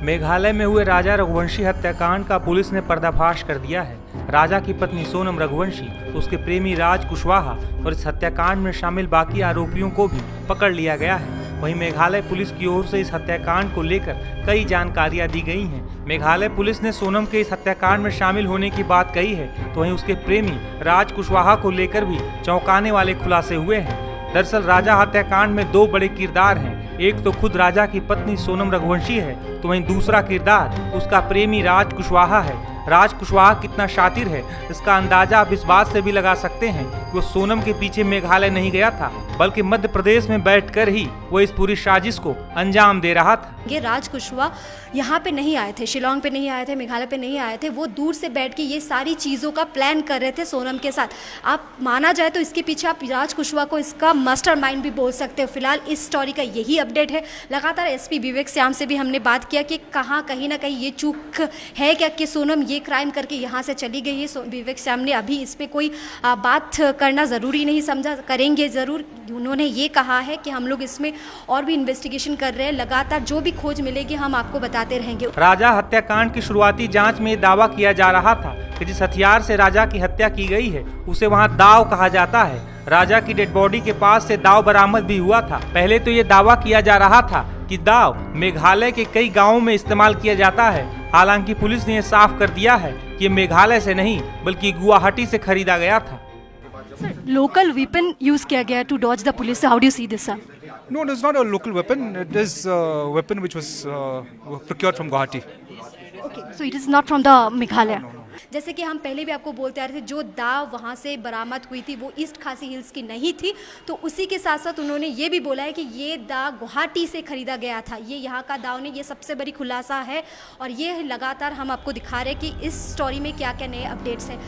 मेघालय में हुए राजा रघुवंशी हत्याकांड का पुलिस ने पर्दाफाश कर दिया है। राजा की पत्नी सोनम रघुवंशी, उसके प्रेमी राज कुशवाहा और इस हत्याकांड में शामिल बाकी आरोपियों को भी पकड़ लिया गया है। वहीं मेघालय पुलिस की ओर से इस हत्याकांड को लेकर कई जानकारियां दी गई हैं। मेघालय पुलिस ने सोनम के इस हत्याकांड में शामिल होने की बात कही है, तो वहीं उसके प्रेमी राज कुशवाहा को लेकर भी चौंकाने वाले खुलासे हुए हैं। दरअसल राजा हत्याकांड में दो बड़े किरदार हैं। एक तो खुद राजा की पत्नी सोनम रघुवंशी है, तो वहीं दूसरा किरदार उसका प्रेमी राज कुशवाहा है। राज कुशवाहा कितना शातिर है, इसका अंदाजा आप इस बात से भी लगा सकते हैं कि वो सोनम के पीछे मेघालय नहीं गया था, बल्कि मध्य प्रदेश में बैठकर ही वो इस पूरी साजिश को अंजाम दे रहा था। ये राज कुशवाहा यहाँ पे नहीं आए थे, शिलोंग पे नहीं आए थे, मेघालय पे नहीं आए थे। वो दूर से बैठ के ये सारी चीज़ों का प्लान कर रहे थे सोनम के साथ। आप माना जाए तो इसके पीछे आप राज कुशवाहा को इसका मास्टरमाइंड भी बोल सकते हो। फिलहाल इस स्टोरी का यही अपडेट है। लगातार एसपी विवेक श्याम से भी हमने बात किया कि कहीं ना कहीं ये चूक है क्या कि सोनम ये क्राइम करके यहाँ से चली गई है। विवेक श्याम ने अभी इस पर कोई बात करना ज़रूरी नहीं समझा, करेंगे ज़रूर। उन्होंने ये कहा है कि हम लोग इसमें और भी इन्वेस्टिगेशन कर रहे हैं, लगातार जो भी खोज मिलेगी हम आपको बताते रहेंगे। राजा हत्याकांड की शुरुआती जांच में दावा किया जा रहा था कि जिस हथियार से राजा की हत्या की गई है उसे वहां दाव कहा जाता है। राजा की डेड बॉडी के पास से दाव बरामद भी हुआ था। पहले तो ये दावा किया जा रहा था कि दाव मेघालय के कई गाँवों में इस्तेमाल किया जाता है। हालांकि पुलिस ने साफ कर दिया है कि मेघालय से नहीं बल्कि गुवाहाटी से खरीदा गया था। लोकल वेपन यूज किया गया to dodge the police. How do you see this sir? No, it is not a local weapon. It is a weapon which was procured from Guwahati. Okay, so it is not from the Meghalaya. जैसे कि हम पहले भी आपको बोलते आ रहे थे, जो दाव वहाँ से बरामद हुई थी वो ईस्ट खासी हिल्स की नहीं थी। तो उसी के साथ साथ उन्होंने ये भी बोला है कि ये दाव गुवाहाटी से खरीदा गया था। ये यहाँ का दाव नहीं, ये सबसे बड़ी खुलासा है। और ये लगातार हम आपको दिखा रहे हैं कि इस स्टोरी में क्या क्या नए अपडेट्स हैं।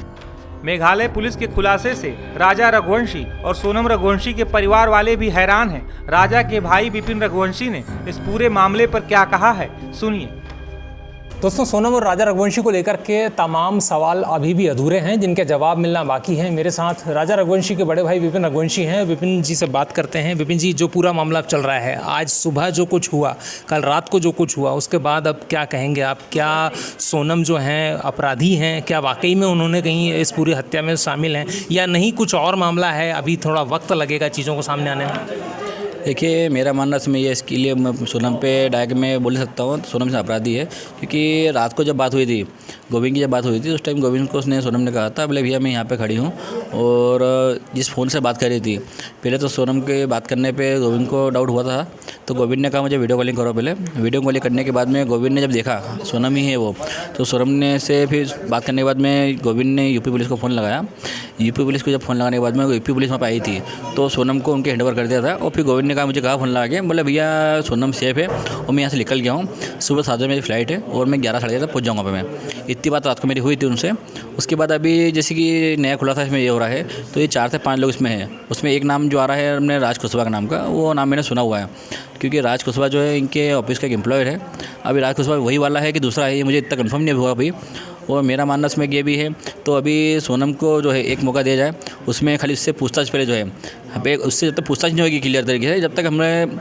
मेघालय पुलिस के खुलासे से राजा रघुवंशी और सोनम रघुवंशी के परिवार वाले भी हैरान हैं। राजा के भाई विपिन रघुवंशी ने इस पूरे मामले पर क्या कहा है, सुनिए। दोस्तों, सोनम और राजा रघुवंशी को लेकर के तमाम सवाल अभी भी अधूरे हैं, जिनके जवाब मिलना बाकी हैं। मेरे साथ राजा रघुवंशी के बड़े भाई विपिन रघुवंशी हैं। विपिन जी से बात करते हैं। विपिन जी, जो पूरा मामला चल रहा है, आज सुबह जो कुछ हुआ, कल रात को जो कुछ हुआ, उसके बाद अब क्या कहेंगे आप? क्या सोनम जो हैं अपराधी हैं? क्या वाकई में उन्होंने कहीं इस पूरी हत्या में शामिल हैं या नहीं? कुछ और मामला है, अभी थोड़ा वक्त लगेगा चीज़ों को सामने आने में। देखिए, मेरा मानना इसमें ये, इसके लिए मैं सोनम पे डायरेक्ट में बोल सकता हूँ, सोनम से अपराधी है। क्योंकि रात को जब बात हुई थी, गोविंद की जब बात हुई थी, उस टाइम गोविंद को उसने सोनम ने कहा था, बोले भैया मैं यहाँ पे खड़ी हूँ। और जिस फ़ोन से बात कर रही थी, पहले तो सोनम के बात करने पे गोविंद को डाउट हुआ था। तो गोविंद ने कहा मुझे वीडियो कॉलिंग करो। पहले वीडियो कॉलिंग करने के बाद में गोविंद ने जब देखा सोनम ही है वो, तो सोनम ने से फिर बात करने के बाद में गोविंद ने यूपी पुलिस को फ़ोन लगाया। यूपी पुलिस को जब फ़ोन लगाने के बाद में यूपी पुलिस वहाँ पर आई थी, तो सोनम को उनके हैंडओवर कर दिया था। और फिर गोविंद ने कहा, मुझे कहा फ़ोन लगा के, बोले भैया सोनम सेफ है और मैं यहाँ से निकल गया हूँ। सुबह 7 बजे मेरी फ़्लाइट है और मैं 11 साढ़े 11 पहुँच जाऊँगा। मैं इतनी बात रात को मेरी हुई थी उनसे। उसके बाद अभी जैसे कि नया खुलासा इसमें ये हो रहा है, तो ये 4 से 5 लोग इसमें हैं। उसमें एक नाम जो आ रहा है हमने राज कुशवाहा नाम का, वो नाम मैंने सुना हुआ है। क्योंकि राज कुशवाहा जो है इनके ऑफिस का एक एम्प्लॉयर है। अभी राज कुशवाहा वही वाला है कि दूसरा है, ये मुझे इतना कंफर्म नहीं हुआ अभी। और मेरा मानना इसमें ये भी है, तो अभी सोनम को जो है एक मौका दिया जाए। उसमें खाली उससे पूछताछ पहले जो है, उससे जब तक पूछताछ नहीं होगी क्लियर तरीके से, जब तक हमें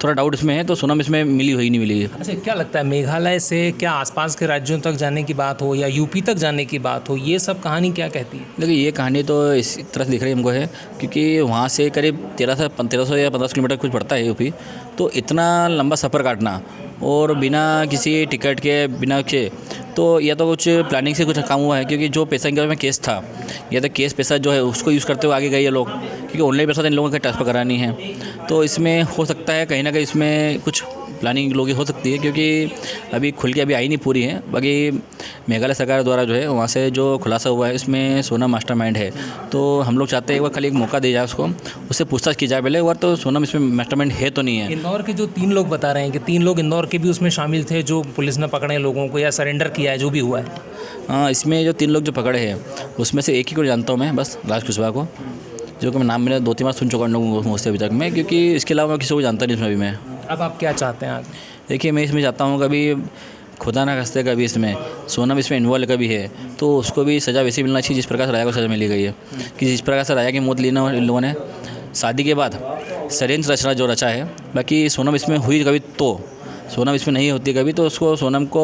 थोड़ा डाउट इसमें है, तो सोनम इसमें मिली हुई नहीं मिली। अच्छा, क्या लगता है मेघालय से क्या आसपास के राज्यों तक जाने की बात हो या यूपी तक जाने की बात हो, ये सब कहानी क्या कहती है? देखिए, ये कहानी तो इस तरह से दिख रही है हमको है, क्योंकि वहाँ से करीब 1300 या 1500 किलोमीटर कुछ पड़ता है यूपी। तो इतना लंबा सफ़र काटना और बिना किसी टिकट के, बिना के, तो या तो कुछ प्लानिंग से कुछ काम हुआ है। क्योंकि जो पैसा इनके में केस था, या तो केस पैसा जो है उसको यूज़ करते हुए आगे गए ये लोग, क्योंकि ऑनलाइन पैसा इन लोगों को ट्रांसफ़र करानी है। तो इसमें हो सकता है कहीं ना कहीं इसमें कुछ प्लानिंग लोगों की हो सकती है, क्योंकि अभी खुल के अभी आई नहीं पूरी है। बाकी मेघालय सरकार द्वारा जो है वहाँ से जो खुलासा हुआ है, इसमें सोनम मास्टरमाइंड है। तो हम लोग चाहते हैं एक बार खाली एक मौका दिया जाए उसको, उससे पूछताछ की जाए पहले एक बार, तो सोनम इसमें मास्टरमाइंड है तो नहीं है। इंदौर के जो 3 लोग बता रहे हैं कि 3 लोग इंदौर के भी उसमें शामिल थे, जो पुलिस ने पकड़े लोगों को या सरेंडर किया है, जो भी हुआ है। हाँ, इसमें जो 3 लोग जो पकड़े हैं उसमें से एक ही को जानता हूँ मैं, बस राज कुशवाहा को, जो कि मैं नाम मैंने 2-3 बार सुन चुका हूँ मुझसे अभी तक मैं, क्योंकि इसके अलावा मैं किसी को जानता नहीं इसमें अभी मैं। अब आप क्या चाहते हैं आगे? देखिए, मैं इसमें चाहता हूँ कभी खुदा ना खास्ते कभी इसमें सोनम इसमें इन्वॉल्व कभी है तो उसको भी सज़ा वैसी मिलना चाहिए जिस प्रकार से राजा को सज़ा मिली गई है। कि जिस प्रकार से राजा की मौत लेना इन लोगों ने शादी के बाद षड्यंत्र रचना जो रचा है, बाकी सोनम इसमें हुई कभी तो सोनम इसमें नहीं होती कभी, तो उसको सोनम को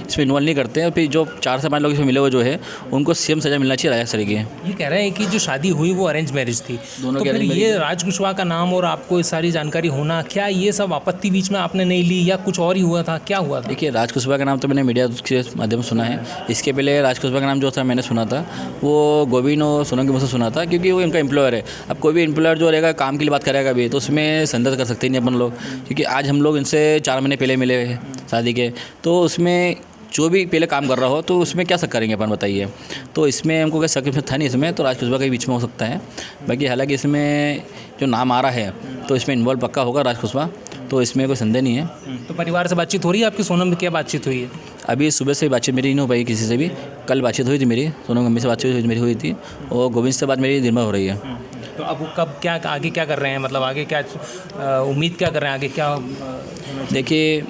इसमें इन्वॉल्व नहीं करते हैं। फिर जो 4 से 5 लोग इसमें मिले हुए जो है उनको सेम सज़ा मिलना चाहिए राजा सर की। ये कह रहे हैं कि जो शादी हुई वो अरेंज मैरिज थी, दोनों तो की फिर arrange ये राज कुशवाहा का नाम और आपको ये सारी जानकारी होना, क्या ये सब आपत्ति बीच में आपने नहीं ली या कुछ और ही हुआ था, क्या हुआ था? देखिए, राज कुशवाहा का नाम तो मैंने मीडिया के माध्यम से सुना है। इसके पहले राज कुशवाहा का नाम जो था मैंने सुना था वो गोविंद और सोनम के मुँह से सुना था, क्योंकि वो इनका एम्प्लॉयर है। अब कोई भी एम्प्लॉयर जो रहेगा काम के लिए बात करेगा भी, तो उसमें संदेह कर सकते नहीं अपन लोग, क्योंकि आज हम लोग इनसे 4 महीने पहले मिले हैं शादी के, तो उसमें जो भी पहले काम कर रहा हो तो उसमें क्या शक करेंगे अपन, बताइए। तो इसमें हमको कोई शक था नहीं इसमें, तो राज कुशवाहा के बीच में हो सकता है। बाकी हालांकि इसमें जो नाम आ रहा है तो इसमें इन्वॉल्व पक्का होगा राज कुशवाहा, तो इसमें कोई संदेह नहीं है। तो परिवार से बातचीत हो रही है आपकी? सोनम में क्या बातचीत हुई है? अभी सुबह से बातचीत मेरी नहीं हो पाई किसी से भी। कल बातचीत हुई थी मेरी, सोनम मम्मी से बातचीत मेरी हुई थी, और गोविंद से बात मेरी दिन भर हो रही है। तो अब वो कब क्या आगे क्या कर रहे हैं, मतलब आगे क्या उम्मीद क्या कर रहे हैं, आगे क्या? देखिए,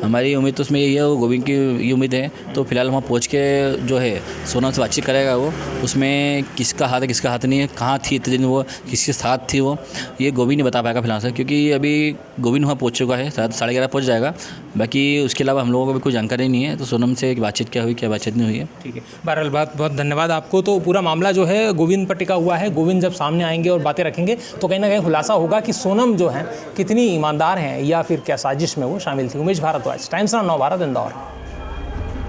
हमारी उम्मीद तो उसमें यही है, वो गोविंद की ये उम्मीद है। तो फिलहाल वहाँ पहुँच के जो है सोनम से बातचीत करेगा वो, उसमें किसका हाथ है किसका हाथ नहीं है, कहाँ थी इतने दिन वो, किसके साथ थी वो, ये गोविंद नहीं बता पाएगा फिलहाल से, क्योंकि अभी गोविंद वहाँ पहुँच चुका है, शायद 11:30 पहुँच जाएगा। बाकी उसके अलावा हम लोगों को भी कोई जानकारी नहीं है। तो सोनम से बातचीत क्या हुई क्या बातचीत नहीं हुई है। ठीक है, बहरहाल बहुत बहुत धन्यवाद आपको। तो पूरा मामला जो है गोविंद पर टिका हुआ है। गोविंद जब सामने आएंगे और बातें रखेंगे तो कहीं ना कहीं खुलासा होगा कि सोनम जो है कितनी ईमानदार हैं या फिर क्या साजिश में वो शामिल थी। Umesh Bhardwaj, Times Now Bharat, Indore.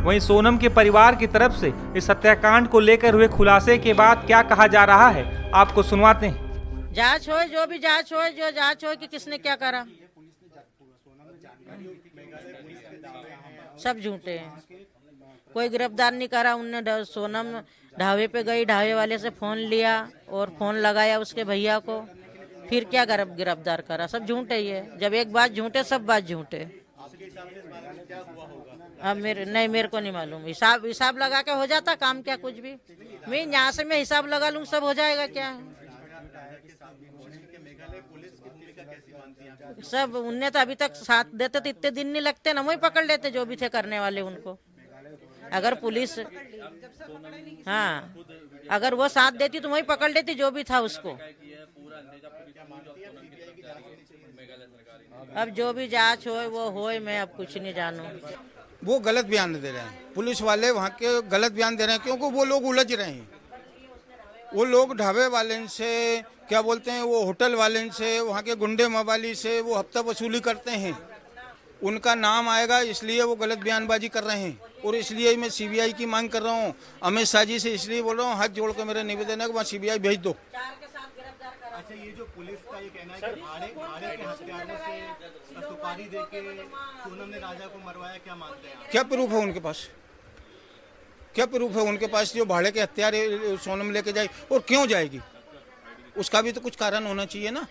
वहीं सोनम के परिवार की तरफ से इस हत्याकांड को लेकर हुए खुलासे के बाद क्या कहा जा रहा है, आपको सुनवाते हैं। जांच हो, जो भी जांच हो, जो जांच हो कि किसने क्या करा, सब झूठे हैं। कोई गिरफ्तार नहीं करा उनने। सोनम ढाबे पे गई, ढाबे वाले से फोन लिया और फोन लगाया उसके भैया को, फिर क्या गिरफ्तार करा, सब झूठे ही है। जब एक बात झूठे सब बात झूठे। अब मेरे को नहीं मालूम, हिसाब लगा के हो जाता काम क्या, कुछ भी। मैं यहाँ से मैं हिसाब लगा लूँ सब हो जाएगा क्या है। सब उनने तो अभी तक साथ देते तो इतने दिन नहीं लगते ना, वही पकड़ लेते जो भी थे करने वाले उनको। अगर पुलिस अगर वो साथ देती तो वही पकड़ लेती जो भी था उसको। अब जो भी जांच हो वो होए, मैं अब कुछ नहीं जानूं। वो गलत बयान दे रहे हैं, पुलिस वाले वहाँ के गलत बयान दे रहे हैं, क्योंकि वो लोग उलझ रहे हैं। वो लोग ढाबे वाले से क्या बोलते हैं, वो होटल वाले से, वहाँ के गुंडे मवाली से वो हफ्ता वसूली करते हैं। उनका नाम आएगा इसलिए वो गलत बयानबाजी कर रहे हैं, और इसलिए मैं सीबीआई की मांग कर रहा हूँ। अमित शाह जी से इसलिए बोल रहा हूँ, हाथ जोड़ के मेरा निवेदन है कि वहाँ सीबीआई भेज दो। अच्छा, ये जो पुलिस का ये कहना है कि भाड़े के हथियारों से सुपारी देके सोनम ने राजा को मरवाया, क्या मानते हैं आप? क्या प्रूफ है उनके पास? क्या प्रूफ है उनके पास जो भाड़े के हथियार सोनम लेके जाए, और क्यों जाएगी? उसका भी तो कुछ कारण होना चाहिए ना।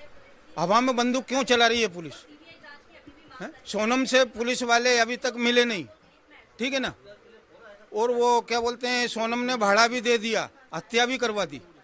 हवा में बंदूक क्यों चला रही है पुलिस? सोनम से पुलिस वाले अभी तक मिले नहीं, ठीक है ना। और वो क्या बोलते हैं, सोनम ने भाड़ा भी दे दिया, हत्या भी करवा दी।